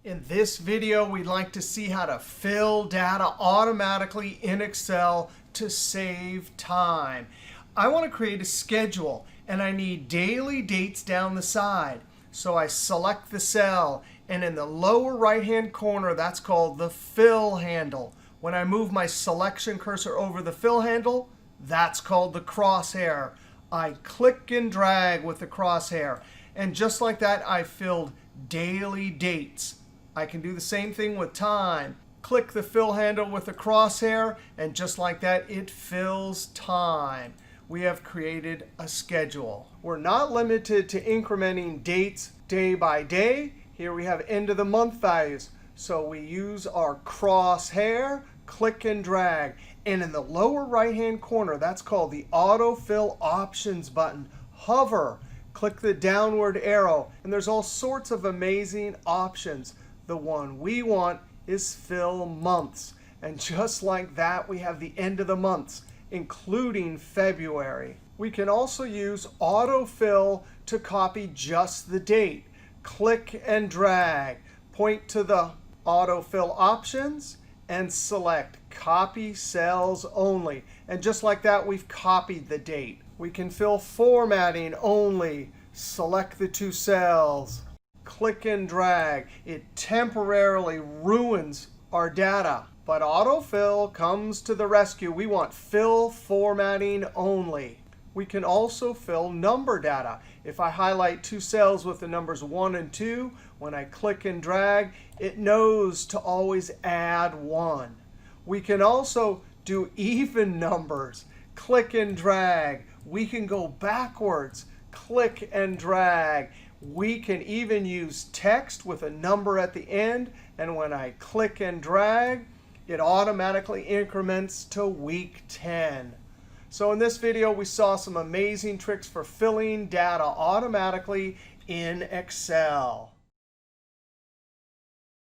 In this video, we'd like to see how to fill data automatically in Excel to save time. I want to create a schedule, and I need daily dates down the side. So I select the cell, and in the lower right-hand corner, that's called the fill handle. When I move my selection cursor over the fill handle, that's called the crosshair. I click and drag with the crosshair. And just like that, I filled daily dates. I can do the same thing with time. Click the fill handle with the crosshair, and just like that, it fills time. We have created a schedule. We're not limited to incrementing dates day by day. Here we have end of the month values. So we use our crosshair, click and drag. And in the lower right-hand corner, that's called the autofill options button. Hover, click the downward arrow, and there's all sorts of amazing options. The one we want is fill months. And just like that, we have the end of the months, including February. We can also use autofill to copy just the date. Click and drag. Point to the autofill options and select Copy Cells Only. And just like that, we've copied the date. We can fill formatting only. Select the two cells. Click and drag. It temporarily ruins our data. But autofill comes to the rescue. We want fill formatting only. We can also fill number data. If I highlight two cells with the numbers 1 and 2, when I click and drag, it knows to always add 1. We can also do even numbers. Click and drag. We can go backwards. Click and drag. We can even use text with a number at the end. And when I click and drag, it automatically increments to week 10. So in this video, we saw some amazing tricks for filling data automatically in Excel.